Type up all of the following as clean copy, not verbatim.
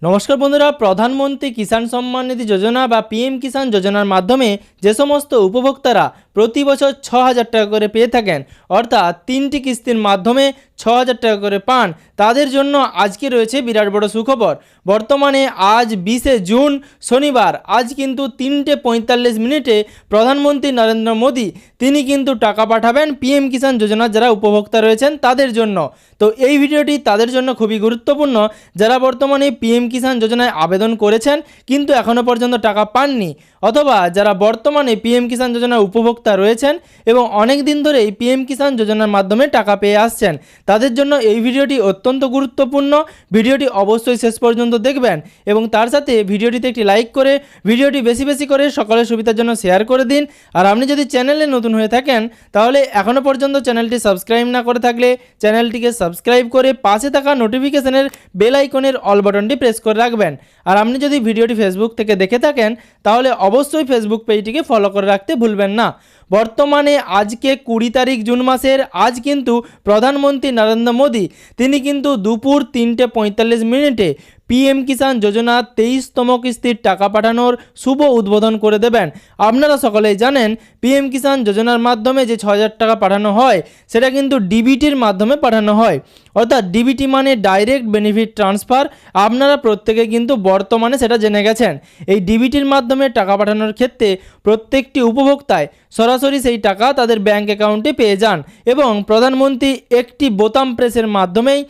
নমস্কার বন্ধুরা, প্রধানমন্ত্রী কিষাণ সম্মান নিধি যোজনা বা পিএম কিষাণ যোজনার মাধ্যমে যে সমস্ত উপভোক্তারা প্রতি বছর ৬,০০০ টাকা করে পেয়ে থাকেন, অর্থাৎ ৩টি কিস্তির মাধ্যমে ৬,০০০ টাকা করে পান, তাদের জন্য আজকে রয়েছে বিরাট বড় সুখবর। বর্তমানে আজ ২০শে জুন শনিবার, আজ কিন্তু ৩:৪৫ প্রধানমন্ত্রী নরেন্দ্র মোদী তিনি কিন্তু টাকা পাঠাবেন পিএম কিষাণ যোজনার যারা উপভোক্তা রয়েছেন তাদের জন্য। তো এই ভিডিওটি তাদের জন্য খুবই গুরুত্বপূর্ণ, যারা বর্তমানে পিএম কিষাণ যোজনায় আবেদন করেছেন কিন্তু এখনও পর্যন্ত টাকা পাননি, অথবা যারা বর্তমানে পিএম কিষাণ যোজনার উপভোক্তা রয়েছেন এবং অনেক দিন ধরেই পিএম কিষাণ যোজনার মাধ্যমে টাকা পেয়ে আসছেন, তাদের জন্য এই ভিডিওটি অত্যন্ত গুরুত্বপূর্ণ। ভিডিওটি অবশ্যই শেষ পর্যন্ত দেখবেন এবং তার সাথে ভিডিওটিতে একটি লাইক করে ভিডিওটি বেশি বেশি করে সকলের সুবিধার জন্য শেয়ার করে দিন। আর আপনি যদি চ্যানেলে নতুন হয়ে থাকেন তাহলে এখনও পর্যন্ত চ্যানেলটি সাবস্ক্রাইব না করে থাকলে চ্যানেলটিকে সাবস্ক্রাইব করে পাশে থাকা নোটিফিকেশনের বেল আইকনের অল বাটনটি প্রেস করে রাখবেন। আর আপনি যদি ভিডিওটি ফেসবুক থেকে দেখে থাকেন তাহলে অবশ্যই ফেসবুক পেজটিকে ফলো করে রাখতে ভুলবেন না। বর্তমানে আজকে ২০ তারিখ জুন মাসের আজ কিন্তু প্রধানমন্ত্রী নরেন্দ্র মোদী তিনি কিন্তু দুপুর ৩:৪৫ পিএম কিষাণ যোজনা ২৩তম কিস্তির টাকা পাঠানোর শুভ উদ্বোধন করে দেবেন। আপনারা সকলেই জানেন পিএম কিষাণ যোজনার মাধ্যমে যে ৬,০০০ টাকা পাঠানো হয় সেটা কিন্তু ডিবিটির মাধ্যমে পাঠানো হয়, অর্থাৎ ডিবিটি মানে ডাইরেক্ট বেনিফিট ট্রান্সফার। আপনারা প্রত্যেকে কিন্তু বর্তমানে সেটা জেনে গেছেন। এই ডিবিটির মাধ্যমে টাকা পাঠানোর ক্ষেত্রে প্রত্যেকটি উপভোক্তায় সরাসরি সেই টাকা তাদের ব্যাঙ্ক অ্যাকাউন্টে পেয়ে যান এবং প্রধানমন্ত্রী একটি বোতাম প্রেসের মাধ্যমেই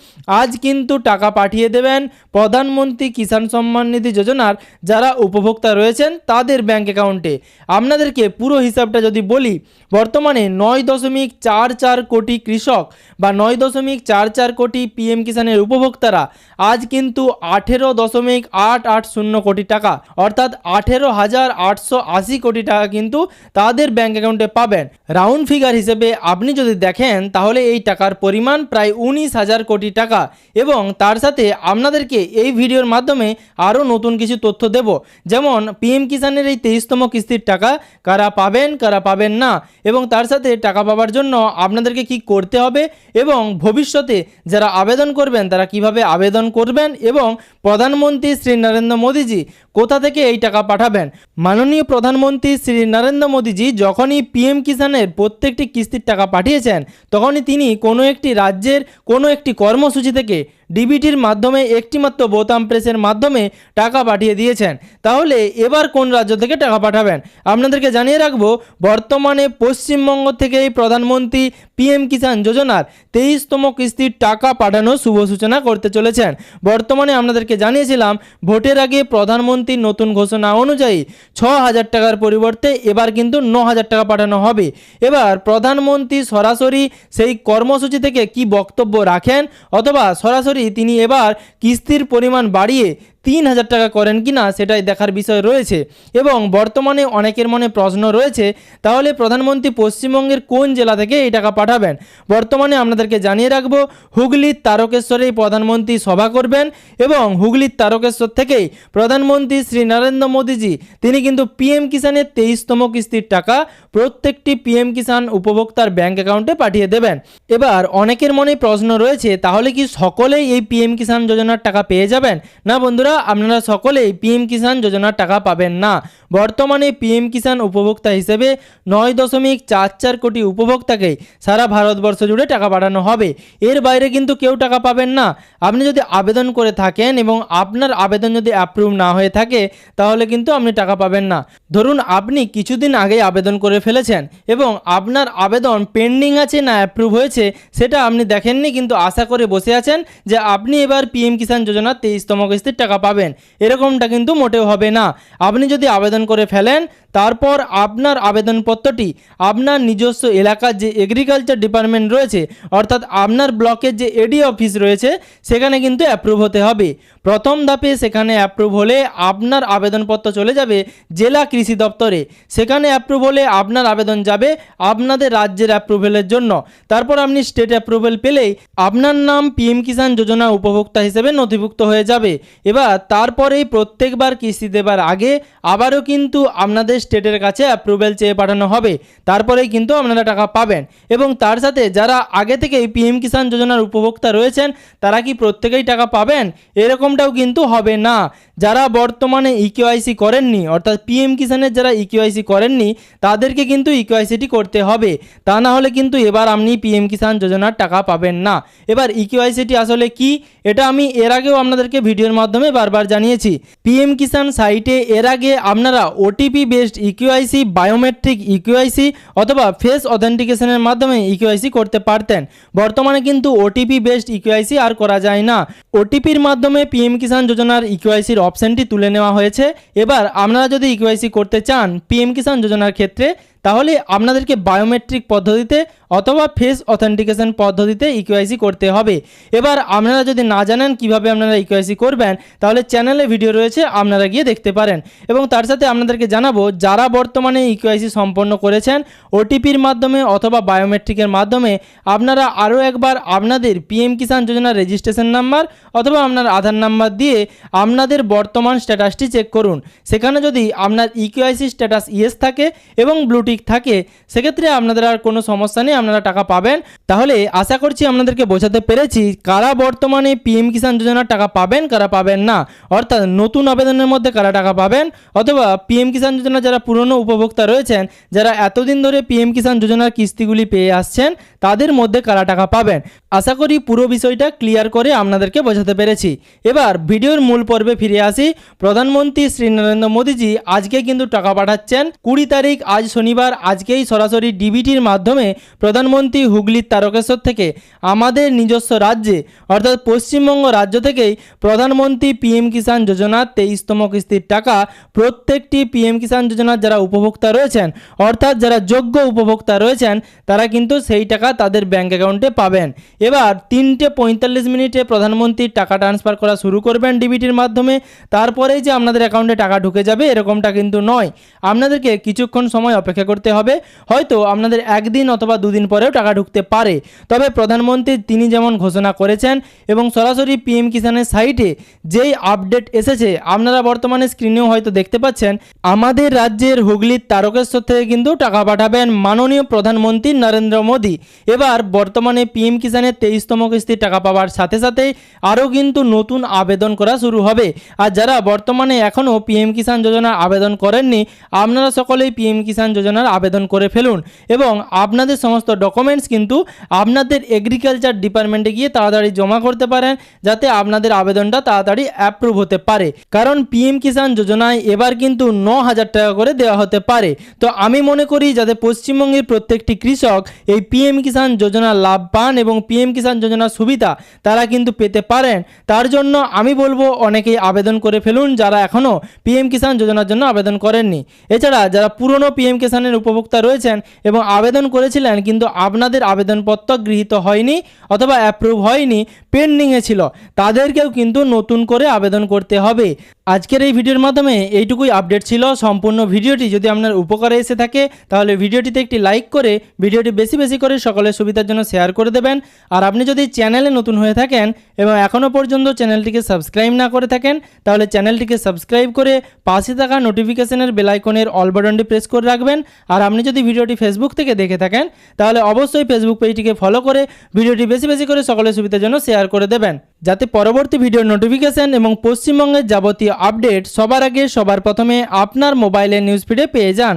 আজ কিন্তু টাকা পাঠিয়ে দেবেন প্রধানমন্ত্রী কিষাণ সম্মান নিধি যোজনার যারা উপভোক্তা রয়েছেন তাদের ব্যাঙ্ক অ্যাকাউন্টে। আপনাদেরকে পুরো হিসাবটা যদি বলি, বর্তমানে ৯.৪৪ কোটি কৃষক বা ৯.৪৪ কোটি পিএম কিষাণের উপভোক্তারা আজ কিন্তু ১৮.৮৮০ কোটি টাকা, অর্থাৎ ১৮,৮৮০ কোটি টাকা কিন্তু তাদের ব্যাঙ্ক অ্যাকাউন্টে পাবেন। রাউন্ড ফিগার হিসেবে আপনি যদি দেখেন তাহলে এই টাকার পরিমাণ প্রায় ১৯,০০০ কোটি টাকা। এবং তার সাথে আপনাদেরকে এই ভিডিওর মাধ্যমে আরও নতুন কিছু তথ্য দেব, যেমন পিএম কিষাণের এই ২৩তম কিস্তির টাকা কারা পাবেন কারা পাবেন না, এবং তার সাথে টাকা পাওয়ার জন্য আপনাদেরকে কি করতে হবে এবং ভবিষ্যতে যারা আবেদন করবেন তারা কিভাবে আবেদন করবেন এবং প্রধানমন্ত্রী শ্রী নরেন্দ্র মোদীজি কোথা থেকে এই টাকা পাঠাবেন। মাননীয় প্রধানমন্ত্রী শ্রী নরেন্দ্র মোদীজি যখনই পিএম কিষাণের প্রত্যেকটি কিস্তির টাকা পাঠিয়েছেন তখনই তিনি কোনো একটি রাজ্যের কোনো একটি কর্মসূচি থেকে ডিবিটির মাধ্যমে একটিমাত্র বোতাম প্রেসের মাধ্যমে টাকা পাঠিয়ে দিয়েছেন। তাহলে এবার কোন রাজ্য থেকে টাকা পাঠাবেন আপনাদেরকে জানিয়ে রাখবো, বর্তমানে পশ্চিমবঙ্গ থেকেই প্রধানমন্ত্রী পিএম কিষাণ যোজনার ২৩তম কিস্তির টাকা পাঠানোর শুভ সূচনা করতে চলেছেন। বর্তমানে আপনাদেরকে জানিয়েছিলাম ভোটের আগে প্রধানমন্ত্রীর নতুন ঘোষণা অনুযায়ী ৬,০০০ টাকার পরিবর্তে এবার কিন্তু ৯,০০০ টাকা পাঠানো হবে। এবার প্রধানমন্ত্রী সরাসরি সেই কর্মসূচি থেকে কি বক্তব্য রাখেন, অথবা সরাসরি তিনি এবার কিস্তির পরিমাণ বাড়িয়ে ৩,০০০ টাকা করেন কিনা সেটাই দেখার বিষয় রয়েছে। এবং বর্তমানে অনেকের মনে প্রশ্ন রয়েছে তাহলে প্রধানমন্ত্রী পশ্চিমবঙ্গের কোন জেলা থেকে এই টাকা পাঠাবেন। বর্তমানে আপনাদেরকে জানিয়ে রাখবো হুগলির তারকেশ্বরেই প্রধানমন্ত্রী সভা করবেন এবং হুগলির তারকেশ্বর থেকেই প্রধানমন্ত্রী শ্রী নরেন্দ্র মোদীজি তিনি কিন্তু পিএম কিষাণের ২৩তম কিস্তির টাকা প্রত্যেকটি পিএম কিষাণ উপভোক্তার ব্যাঙ্ক অ্যাকাউন্টে পাঠিয়ে দেবেন। এবার অনেকের মনে প্রশ্ন রয়েছে তাহলে কি সকলেই এই পিএম কিষাণ যোজনার টাকা পেয়ে যাবেন? না বন্ধুরা, আপনারা সকলেই পিএম কিষাণ যোজনার টাকা পাবেন না। বর্তমানে পিএম কিষাণ উপভোক্তা হিসেবে ৯.৪৪ কোটি উপভোক্তাকেই সারা ভারতবর্ষ জুড়ে টাকা পাঠানো হবে। এর বাইরে কিন্তু কেউ টাকা পাবেন না। আপনি যদি আবেদন করে থাকেন এবং আপনার আবেদন যদি অ্যাপ্রুভ না হয়ে থাকে তাহলে কিন্তু আপনি টাকা পাবেন না। ধরুন আপনি কিছুদিন আগে আবেদন করে ফেলেছেন এবং আপনার আবেদন পেন্ডিং আছে না অ্যাপ্রুভ হয়েছে সেটা আপনি দেখেননি, কিন্তু আশা করে বসে আছেন যে আপনি এবার পিএম কিষাণ যোজনার ২৩তম কিস্তির টাকা পাবেন, এরকমটা কিন্তু মোটেও হবে না। আপনি যদি আবেদন করে ফেলেন তারপর আপনার আবেদনপত্রটি আপনার নিজস্ব এলাকার যে এগ্রিকালচার ডিপার্টমেন্ট রয়েছে, অর্থাৎ আপনার ব্লকের যে এডি অফিস রয়েছে সেখানে কিন্তু অ্যাপ্রুভ হতে হবে। প্রথম ধাপে সেখানে অ্যাপ্রুভ হলে আপনার আবেদনপত্র চলে যাবে জেলা কৃষি দপ্তরে, সেখানে অ্যাপ্রুভ হলে আপনার আবেদন যাবে আপনাদের রাজ্যের অ্যাপ্রুভেলের জন্য। তারপর আপনি স্টেট অ্যাপ্রুভেল পেলেই আপনার নাম পিএম কিষাণ যোজনা উপভোক্তা হিসেবে নথিভুক্ত হয়ে যাবে। এবার তারপরেই প্রত্যেকবার কিস্তি দেবার আগে আবারও কিন্তু আপনাদের স্টেটের কাছে অ্যাপ্রুভেল চেয়ে পাঠানো হবে, তারপরেই কিন্তু আপনারা টাকা পাবেন। এবং তার সাথে যারা আগে থেকেই পিএম কিষাণ যোজনার উপভোক্তা রয়েছেন তারা কি প্রত্যেকেই টাকা পাবেন এরকমটাও কিন্তু হবে না। যারা বর্তমানে ইকেওয়াইসি করেননি, অর্থাৎ পিএম কিষাণের যারা ইকেওয়াইসি করেননি তাদেরকে কিন্তু ইকেওয়াইসিটি করতে হবে, তা না হলে কিন্তু এবার আপনি পিএম কিষাণ যোজনার টাকা পাবেন না। এবার ইকেওয়াইসিটি আসলে কি, এটা আমি এর আগেও আপনাদেরকে ভিডিওর মাধ্যমে বারবার জানিয়েছি। পিএম কিষাণ সাইটে এর আগে আপনারা OTP based eKYC, biometric eKYC অথবা ফেস অথেন্টিকেশনের মাধ্যমে ইকেওয়াইসি করতে পারতেন। বর্তমানে কিন্তু ওটিপি বেসড ইকেওয়াইসি আর করা যায় না। ওটিপির মাধ্যমে পিএম কিষাণ যোজনার ইকেওয়াইসির অপশনটি তুলে নেওয়া হয়েছে। এবার আপনারা যদি ইকেওয়াইসি করতে চান পিএম কিষাণ যোজনার ক্ষেত্রে, তাহলে আপনাদেরকে বায়োমেট্রিক পদ্ধতিতে অথবা ফেস অথেন্টিকেশন পদ্ধতিতে ইকেওয়াইসি করতে হবে। এবার আপনারা যদি না জানেন কিভাবে আপনারা ইকেওয়াইসি করবেন, তাহলে চ্যানেলে ভিডিও রয়েছে, আপনারা গিয়ে দেখতে পারেন। এবং তার সাথে আপনাদেরকে জানাবো, যারা বর্তমানে ইকেওয়াইসি সম্পন্ন করেছেন ওটিপির মাধ্যমে অথবা বায়োমেট্রিকের মাধ্যমে, আপনারা আরও একবার আপনাদের পিএম কিষাণ যোজনার রেজিস্ট্রেশন নাম্বার অথবা আপনার আধার নাম্বার দিয়ে আপনাদের বর্তমান স্ট্যাটাসটি চেক করুন। সেখানে যদি আপনার ইকেওয়াইসি স্ট্যাটাস ইয়েস থাকে এবং ব্লুটিক থাকে, সেক্ষেত্রে আপনাদের আর কোনো সমস্যা নেই, আপনারা টাকা পাবেন। তাহলে আশা করছি আপনাদেরকে বোঝাতে পেরেছি কারা বর্তমানে পিএম কিষাণ যোজনার টাকা পাবেন, কারা পাবেন না। অর্থাৎ নতুন আবেদনের মধ্যে কারা টাকা পাবেন, অথবা পিএম কিষাণ যোজনা যারা পুরনো উপভোক্তা রয়েছেন, যারা এতদিন ধরে পিএম কিষাণ যোজনার কিস্তিগুলি পেয়ে আসছেন, তাদের মধ্যে কারা টাকা পাবেন। আশা করি পুরো বিষয়টা ক্লিয়ার করে আপনাদেরকে বোঝাতে পেরেছি। এবার ভিডিওর মূল পর্বে ফিরে আসি। প্রধানমন্ত্রী শ্রী নরেন্দ্র মোদীজি আজকে কিন্তু টাকা পাঠাচ্ছেন 20 তারিখ, আজ শনিবার। আজকেই সরাসরি ডিবিটির মাধ্যমে প্রধানমন্ত্রী হুগলির তারকেশ্বর থেকে আমাদের নিজস্ব রাজ্যে অর্থাৎ পশ্চিমবঙ্গ রাজ্য থেকেই প্রধানমন্ত্রী পিএম কিষাণ যোজনার 23তম কিস্তির টাকা প্রত্যেকটি পিএম কিষাণ যোজনার যারা উপভোক্তা রয়েছেন, অর্থাৎ যারা যোগ্য উপভোক্তা রয়েছেন, তারা কিন্তু সেই টাকা তাদের ব্যাঙ্ক অ্যাকাউন্টে পাবেন। এবার 3:45 মিনিটে প্রধানমন্ত্রীর টাকা ট্রান্সফার করা শুরু করবেন ডিবিটির মাধ্যমে। তারপরেই যে আপনাদের অ্যাকাউন্টে টাকা ঢুকে যাবে এরকমটা কিন্তু নয়, আপনাদেরকে কিছুক্ষণ সময় অপেক্ষা করতে হবে। হয়তো আপনাদের একদিন অথবা দুদিন পরেও টাকা ঢুকতে পারে। তবে প্রধানমন্ত্রী তিনি যেমন ঘোষণা করেছেন এবং সরাসরি পিএম কিষাণের সাইটে যেই আপডেট এসেছে, আপনারা বর্তমানে স্ক্রিনেও হয়তো দেখতে পাচ্ছেন, আমাদের রাজ্যের হুগলির তারকেশ্বর থেকে কিন্তু টাকা পাঠাবেন মাননীয় প্রধানমন্ত্রী নরেন্দ্র মোদী। এবার বর্তমানে পিএম কিষাণের 23তম কিস্তির টাকা পাওয়ার সাথে সাথে আরও কিন্তু নতুন আবেদন করা শুরু হবে। আর যারা বর্তমানে এখনও পিএম কিষাণ যোজনার আবেদন করেননি, আপনারা সকলেই পিএম কিষাণ যোজনার আবেদন করে ফেলুন এবং আপনাদের সমস্ত ডকুমেন্টস কিন্তু আপনাদের এগ্রিকালচার ডিপার্টমেন্টে গিয়ে তাড়াতাড়ি জমা করতে পারেন, যাতে আপনাদের আবেদনটা তাড়াতাড়ি অ্যাপ্রুভ হতে পারে। কারণ পিএম কিষাণ যোজনায় এবার কিন্তু 9,000 টাকা করে দেওয়া হতে পারে। তো আমি মনে করি যাতে পশ্চিমবঙ্গের প্রত্যেকটি কৃষক এই পিএম কিষাণ যোজনার লাভ পান এবং পিএম কিষাণ যোজনার সুবিধা তারা কিন্তু পেতে পারেন, তার জন্য আমি বলবো অনেকেই আবেদন করে ফেলুন যারা এখনও পিএম কিষাণ যোজনার জন্য আবেদন করেননি। এছাড়া যারা পুরনো পিএম কিষাণের উপভোক্তা রয়েছেন এবং আবেদন করেছিলেন কিন্তু আপনাদের আবেদনপত্র গৃহীত হয়নি অথবা অ্যাপ্রুভ হয়নি, পেন্ডিংয়ে ছিল, তাদেরকেও কিন্তু নতুন করে আবেদন করতে হবে। আজকের এই ভিডিওর মাধ্যমে এইটুকুই আপডেট ছিল। সম্পূর্ণ ভিডিওটি যদি আপনার উপকারে এসে থাকে তাহলে ভিডিওটিতে একটি লাইক করে ভিডিওটি বেশি বেশি করে সকলের সুবিধার জন্য শেয়ার করে দেবেন। আর আপনি যদি চ্যানেলে নতুন হয়ে থাকেন এবং এখনও পর্যন্ত চ্যানেলটিকে সাবস্ক্রাইব না করে থাকেন, তাহলে চ্যানেলটিকে সাবস্ক্রাইব করে পাশে থাকা নোটিফিকেশনের বেল আইকনের অল বাটনটি প্রেস করে রাখবেন। আর আপনি যদি ভিডিওটি ফেসবুক থেকে দেখে থাকেন তাহলে অবশ্যই ফেসবুক পেজটিকে ফলো করে ভিডিওটি বেশি বেশি করে সকলের সুবিধার জন্য শেয়ার করে দেবেন, যাতে পরবর্তী ভিডিওর নোটিফিকেশন এবং পশ্চিমবঙ্গের যাবতীয় আপডেট সবার আগে সবার প্রথমে আপনার মোবাইলের নিউজ ফিডে পেয়ে যান।